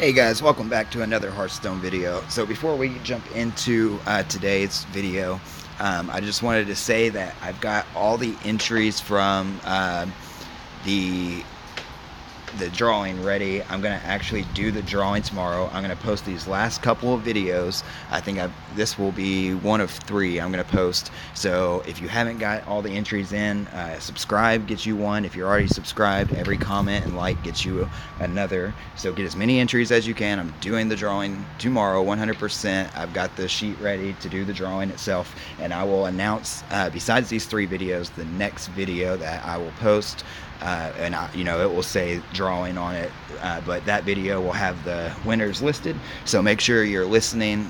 Hey guys, welcome back to another Hearthstone video. So before we jump into today's video, I just wanted to say that I've got all the entries from the drawing ready. I'm going to actually do the drawing tomorrow. I'm going to post these last couple of videos. I think this will be one of 3 I'm going to post. So if you haven't got all the entries in, subscribe gets you one. If you're already subscribed, every comment and like gets you another. So get as many entries as you can. I'm doing the drawing tomorrow 100%. I've got the sheet ready to do the drawing itself, and I will announce, besides these 3 videos, the next video that I will post. And it will say drawing on it, but that video will have the winners listed. So make sure you're listening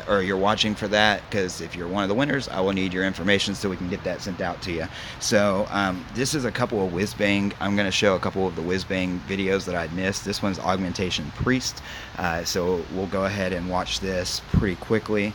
or you're watching for that, because if you're one of the winners, I will need your information so we can get that sent out to you. So this is a couple of Whizbang. I'm going to show a couple of the Whizbang videos that I'd missed. This one's Augmentation Priest, so we'll go ahead and watch this pretty quickly.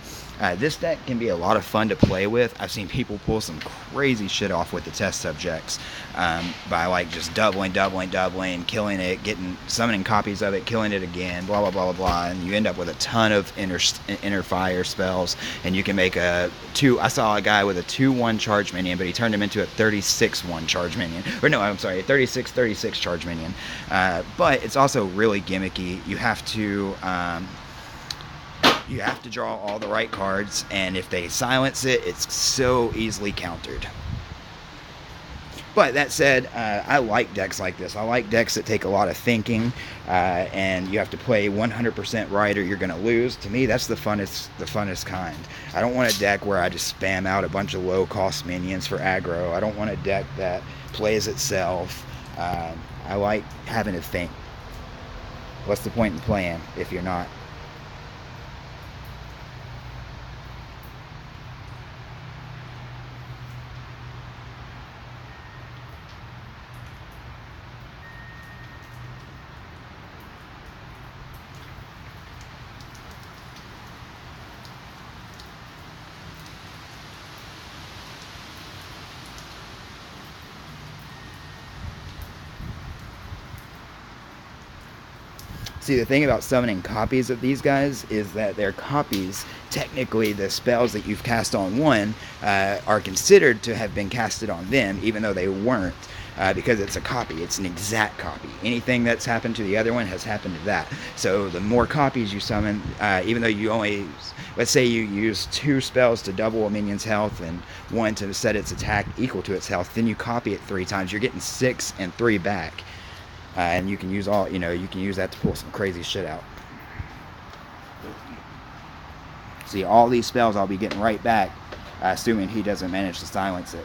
This deck can be a lot of fun to play with. I've seen people pull some crazy shit off with the test subjects by like just doubling, killing it, summoning copies of it, killing it again, blah blah blah blah blah, and you end up with a ton of inner fire spells. And you can make a 2. I saw a guy with a 2/1 charge minion, but he turned him into a 36/1 charge minion. Or no, I'm sorry, a 36/36 charge minion. But it's also really gimmicky. You have to draw all the right cards, and if they silence it, it's so easily countered. But that said, I like decks like this. I like decks that take a lot of thinking, and you have to play 100% right or you're going to lose. To me, that's the funnest kind. I don't want a deck where I just spam out a bunch of low-cost minions for aggro. I don't want a deck that plays itself. I like having to think. What's the point in playing if you're not? See, the thing about summoning copies of these guys is that they're copies. Technically, the spells that you've cast on one are considered to have been casted on them, even though they weren't, because it's a copy. It's an exact copy. Anything that's happened to the other one has happened to that. So the more copies you summon, even though you only, let's say you use 2 spells to double a minion's health and 1 to set its attack equal to its health, then you copy it 3 times, you're getting 6 and 3 back. And you can use you can use that to pull some crazy shit out. See, all these spells I'll be getting right back, assuming he doesn't manage to silence it.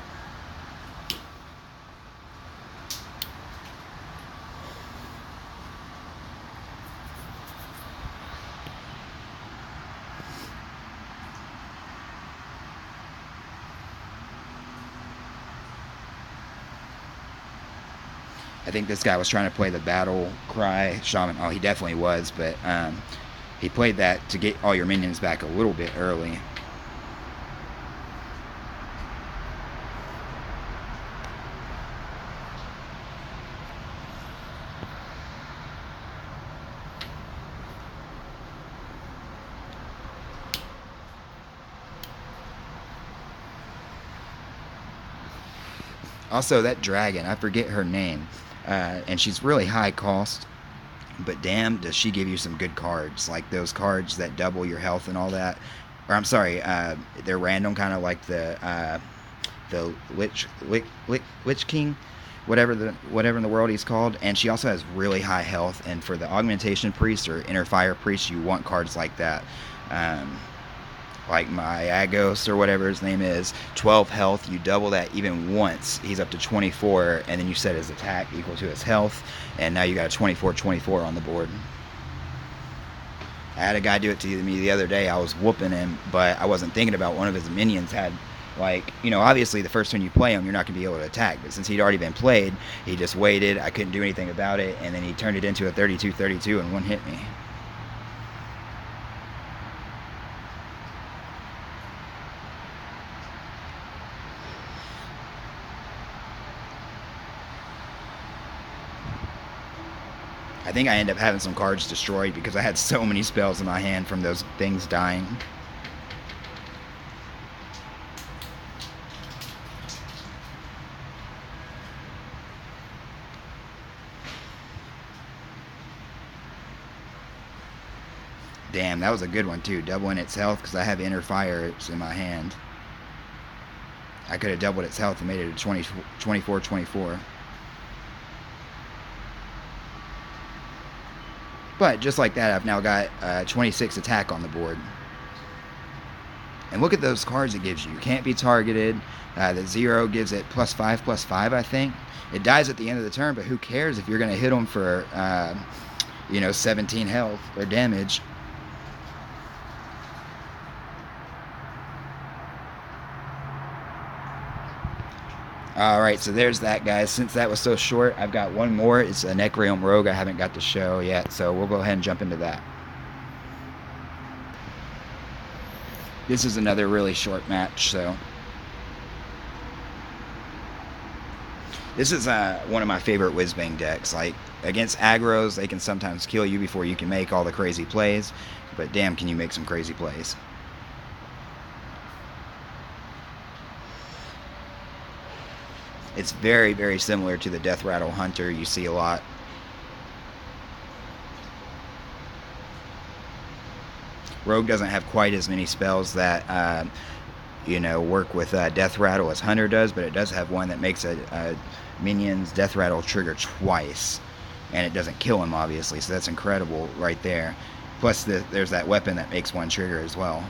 I think this guy was trying to play the battle cry shaman. Oh, he definitely was, but he played that to get all your minions back a little bit early. Also, that dragon, I forget her name. And she's really high cost, but damn, does she give you some good cards, like those cards that double your health and all that. Or I'm sorry, they're random, kind of like the Lich King, whatever in the world he's called. And she also has really high health. And for the Augmentation Priest or Inner Fire Priest, you want cards like that. Like my Agos or whatever his name is, 12 health, you double that even once, he's up to 24, and then you set his attack equal to his health, and now you got a 24/24 on the board. I had a guy do it to me the other day. I was whooping him, but I wasn't thinking about one of his minions had, like, obviously the first time you play him, you're not going to be able to attack, but since he'd already been played, he just waited, I couldn't do anything about it, and then he turned it into a 32/32 and 1 hit me. I think I ended up having some cards destroyed because I had so many spells in my hand from those things dying. Damn, that was a good one too, doubling its health because I have Inner Fire in my hand. I could have doubled its health and made it a 24-24. But just like that, I've now got 26 attack on the board. And look at those cards it gives you. You can't be targeted. The 0 gives it +5/+5, I think. It dies at the end of the turn, but who cares if you're going to hit them for, 17 health or damage. Alright, so there's that, guys. Since that was so short, I've got one more. It's a Necrium Rogue I haven't got to show yet, so we'll go ahead and jump into that. This is another really short match, so... This is one of my favorite Whizbang decks. Like, against aggros, they can sometimes kill you before you can make all the crazy plays, but damn, can you make some crazy plays. It's very, very similar to the Death Rattle Hunter you see a lot. Rogue doesn't have quite as many spells that, work with Death Rattle as Hunter does, but it does have one that makes a minion's Death Rattle trigger twice. And it doesn't kill him, obviously, so that's incredible right there. Plus, there's that weapon that makes one trigger as well.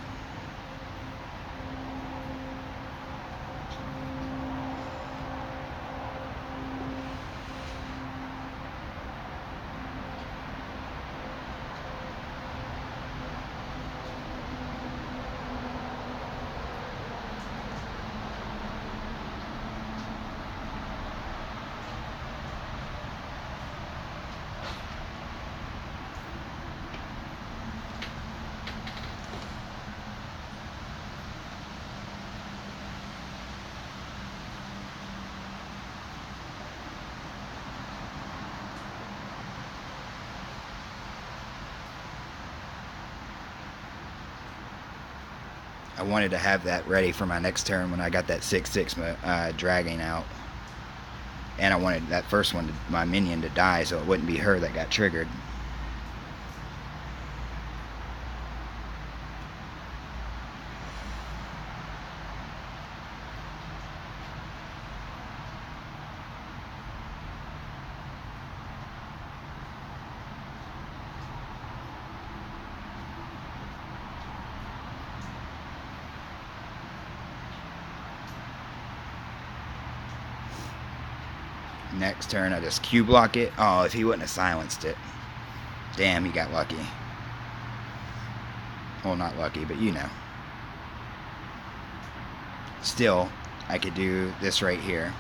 I wanted to have that ready for my next turn when I got that 6/6 dragging out. And I wanted that first one, my minion, to die so it wouldn't be her that got triggered. Next turn, I just Q block it. Oh, if he wouldn't have silenced it. Damn, he got lucky. Well, not lucky, but you know. Still, I could do this right here.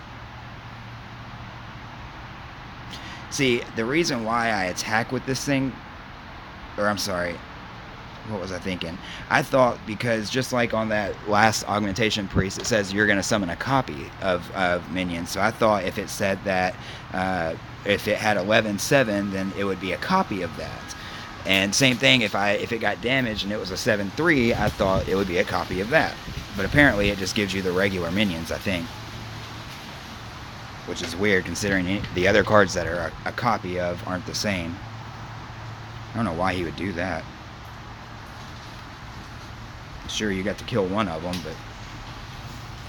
See, the reason why I attack with this thing, or I'm sorry, what was I thinking? I thought because just like on that last Augmentation Priest, it says you're going to summon a copy of minions. So I thought if it said that, if it had 11/7, then it would be a copy of that. And same thing, if it got damaged and it was a 7/3, I thought it would be a copy of that. But apparently it just gives you the regular minions, I think. Which is weird considering the other cards that are a copy of aren't the same. I don't know why he would do that. Sure, you got to kill one of them, but...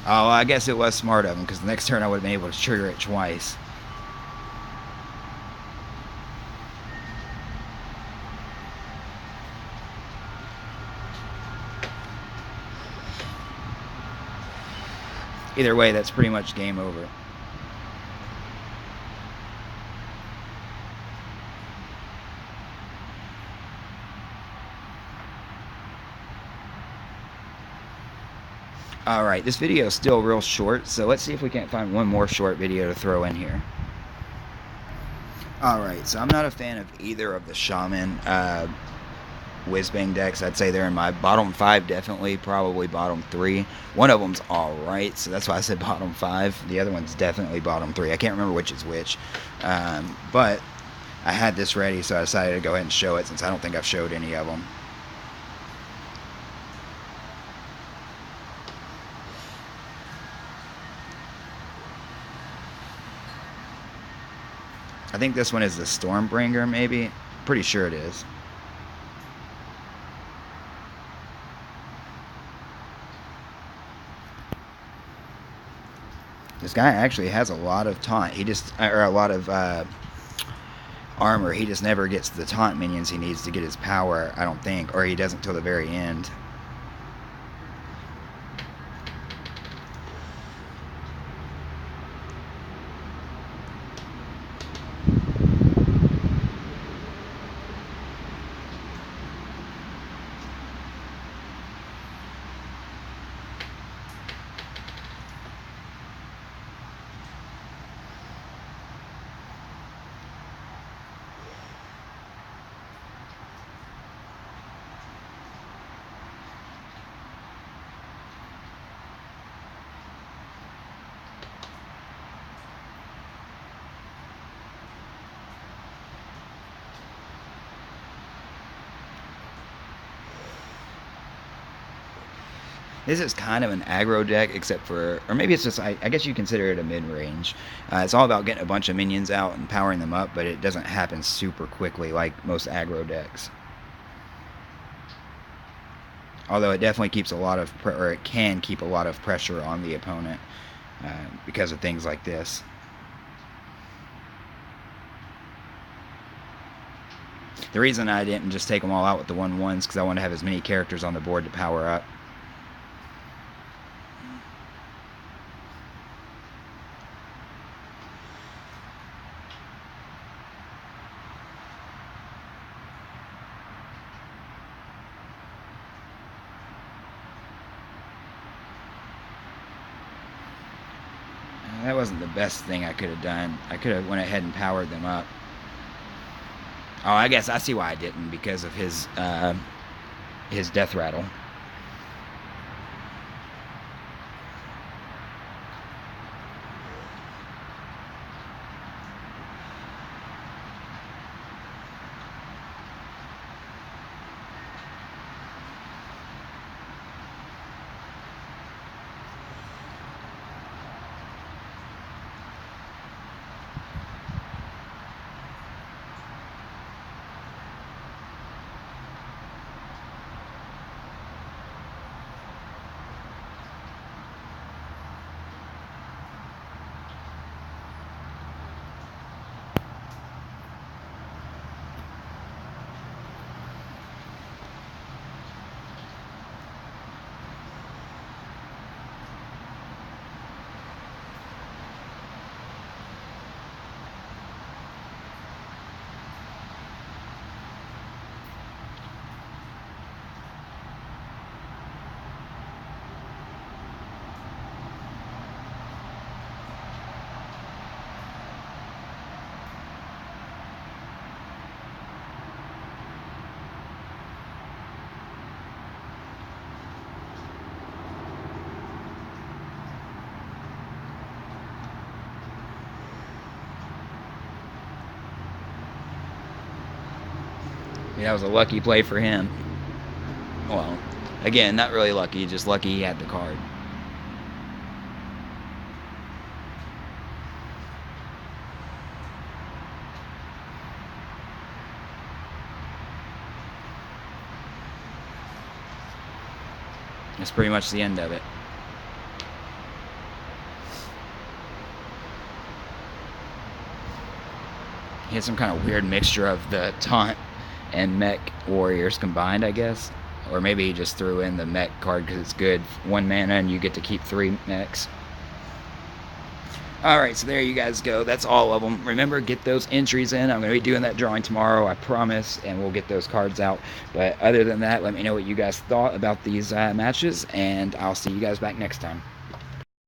Oh, I guess it was smart of him, because the next turn I would have been able to trigger it twice. Either way, that's pretty much game over. Alright, this video is still real short, so let's see if we can't find one more short video to throw in here. Alright, so I'm not a fan of either of the Shaman Whizbang decks. I'd say they're in my bottom 5, definitely, probably bottom 3. One of them's alright, so that's why I said bottom 5. The other one's definitely bottom 3. I can't remember which is which. But I had this ready, so I decided to go ahead and show it since I don't think I've showed any of them. I think this one is the Stormbringer, maybe. Pretty sure it is. This guy actually has a lot of taunt. He just, or a lot of armor. He just never gets the taunt minions he needs to get his power, I don't think, or he doesn't till the very end. This is kind of an aggro deck, except for, or maybe it's just, I guess you consider it a mid-range. It's all about getting a bunch of minions out and powering them up, but it doesn't happen super quickly like most aggro decks. Although it definitely keeps a lot of, or it can keep a lot of pressure on the opponent because of things like this. The reason I didn't just take them all out with the 1/1s because I want to have as many characters on the board to power up. That wasn't the best thing I could have done. I could have went ahead and powered them up. Oh, I guess I see why I didn't, because of his death rattle. That was a lucky play for him. Well, again, not really lucky, just lucky he had the card. That's pretty much the end of it. He had some kind of weird mixture of the taunt and mech warriors combined, I guess. Or maybe he just threw in the mech card because it's good. 1 mana and you get to keep 3 mechs. Alright, so there you guys go. That's all of them. Remember, get those entries in. I'm going to be doing that drawing tomorrow, I promise, and we'll get those cards out. But other than that, let me know what you guys thought about these matches, and I'll see you guys back next time.